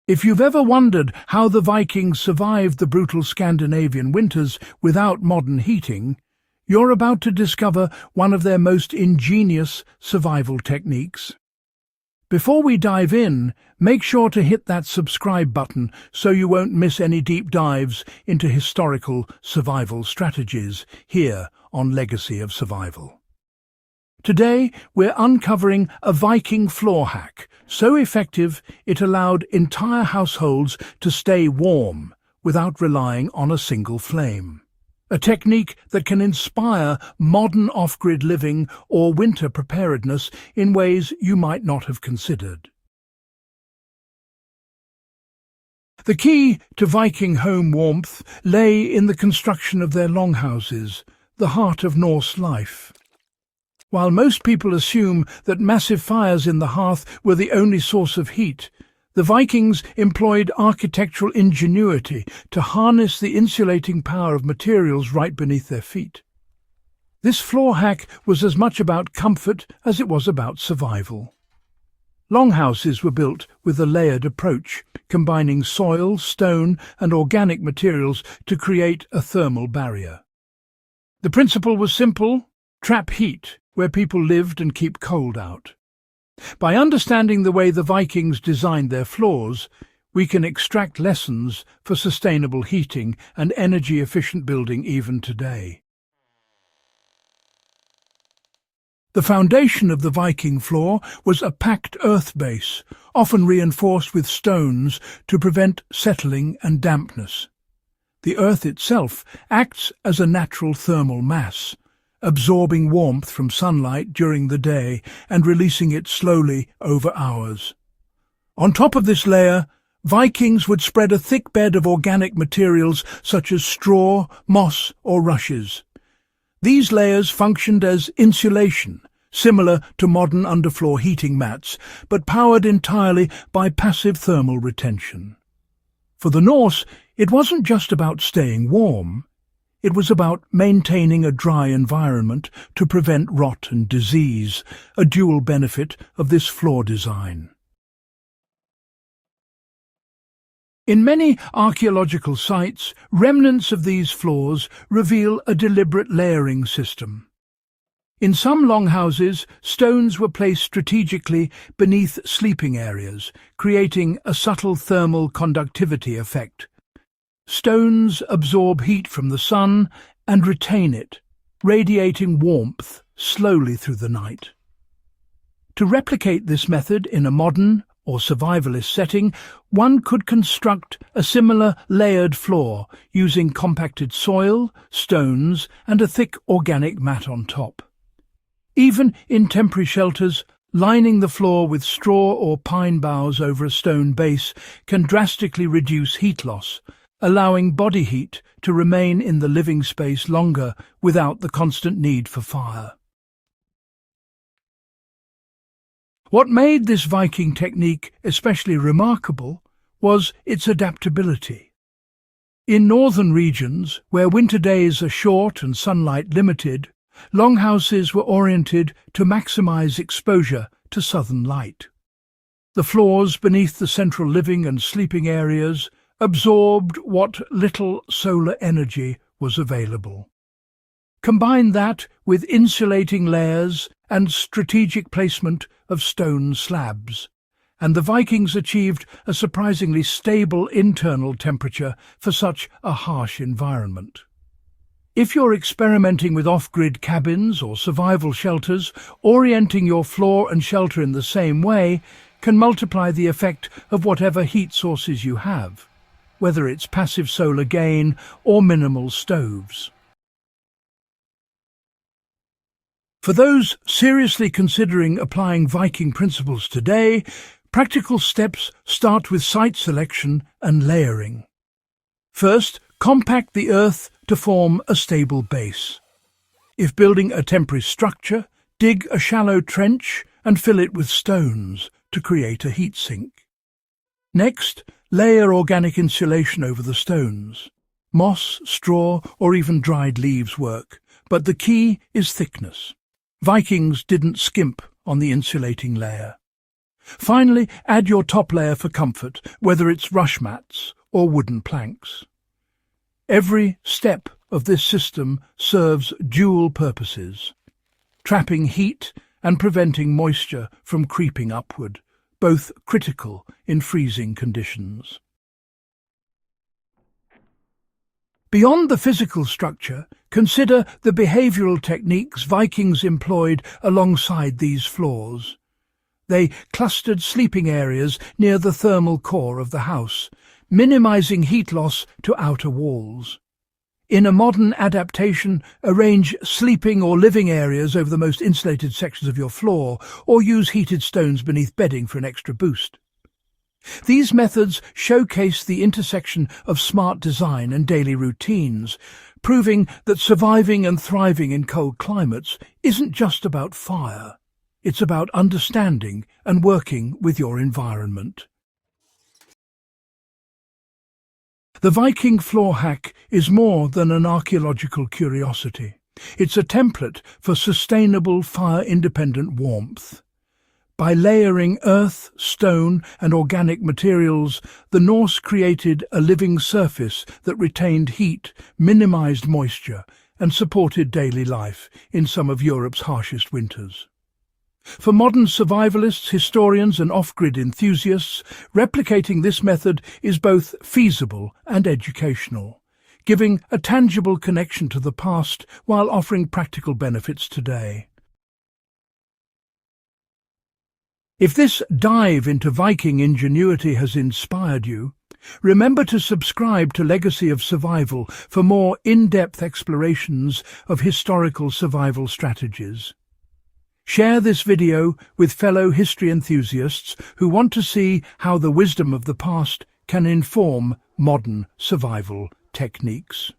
If you've ever wondered how the Vikings survived the brutal Scandinavian winters without modern heating, you're about to discover one of their most ingenious survival techniques. Before we dive in, make sure to hit that subscribe button so you won't miss any deep dives into historical survival strategies here on Legacy of Survival. Today, we're uncovering a Viking floor hack, so effective it allowed entire households to stay warm without relying on a single flame. A technique that can inspire modern off-grid living or winter preparedness in ways you might not have considered. The key to Viking home warmth lay in the construction of their longhouses, the heart of Norse life. While most people assume that massive fires in the hearth were the only source of heat, the Vikings employed architectural ingenuity to harness the insulating power of materials right beneath their feet. This floor hack was as much about comfort as it was about survival. Longhouses were built with a layered approach, combining soil, stone, and organic materials to create a thermal barrier. The principle was simple: trap heat where people lived and keep cold out. By understanding the way the Vikings designed their floors, we can extract lessons for sustainable heating and energy-efficient building even today. The foundation of the Viking floor was a packed earth base, often reinforced with stones to prevent settling and dampness. The earth itself acts as a natural thermal mass, absorbing warmth from sunlight during the day and releasing it slowly over hours. On top of this layer, Vikings would spread a thick bed of organic materials such as straw, moss, or rushes. These layers functioned as insulation, similar to modern underfloor heating mats, but powered entirely by passive thermal retention. For the Norse, it wasn't just about staying warm. It was about maintaining a dry environment to prevent rot and disease, a dual benefit of this floor design. In many archaeological sites, remnants of these floors reveal a deliberate layering system. In some longhouses, stones were placed strategically beneath sleeping areas, creating a subtle thermal conductivity effect. Stones absorb heat from the sun and retain it, radiating warmth slowly through the night. To replicate this method in a modern or survivalist setting, one could construct a similar layered floor using compacted soil, stones, and a thick organic mat on top. Even in temporary shelters, lining the floor with straw or pine boughs over a stone base can drastically reduce heat loss, allowing body heat to remain in the living space longer without the constant need for fire. What made this Viking technique especially remarkable was its adaptability. In northern regions, where winter days are short and sunlight limited, longhouses were oriented to maximize exposure to southern light. The floors beneath the central living and sleeping areas absorbed what little solar energy was available. Combine that with insulating layers and strategic placement of stone slabs, and the Vikings achieved a surprisingly stable internal temperature for such a harsh environment. If you're experimenting with off-grid cabins or survival shelters, orienting your floor and shelter in the same way can multiply the effect of whatever heat sources you have, whether it's passive solar gain or minimal stoves. For those seriously considering applying Viking principles today, practical steps start with site selection and layering. First, compact the earth to form a stable base. If building a temporary structure, dig a shallow trench and fill it with stones to create a heat sink. Next, layer organic insulation over the stones. Moss, straw, or even dried leaves work, but the key is thickness. Vikings didn't skimp on the insulating layer. Finally, add your top layer for comfort, whether it's rush mats or wooden planks. Every step of this system serves dual purposes: trapping heat and preventing moisture from creeping upward, both critical in freezing conditions. Beyond the physical structure, consider the behavioural techniques Vikings employed alongside these floors. They clustered sleeping areas near the thermal core of the house, minimising heat loss to outer walls. In a modern adaptation, arrange sleeping or living areas over the most insulated sections of your floor, or use heated stones beneath bedding for an extra boost. These methods showcase the intersection of smart design and daily routines, proving that surviving and thriving in cold climates isn't just about fire. It's about understanding and working with your environment. The Viking floor hack is more than an archaeological curiosity. It's a template for sustainable fire-independent warmth. By layering earth, stone and organic materials, the Norse created a living surface that retained heat, minimized moisture, and supported daily life in some of Europe's harshest winters. For modern survivalists, historians and off-grid enthusiasts, replicating this method is both feasible and educational, giving a tangible connection to the past while offering practical benefits today. If this dive into Viking ingenuity has inspired you, remember to subscribe to Legacy of Survival for more in-depth explorations of historical survival strategies. Share this video with fellow history enthusiasts who want to see how the wisdom of the past can inform modern survival techniques.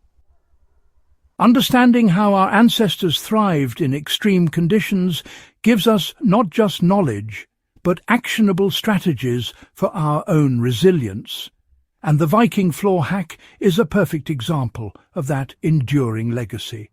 Understanding how our ancestors thrived in extreme conditions gives us not just knowledge, but actionable strategies for our own resilience. And the Viking floor hack is a perfect example of that enduring legacy.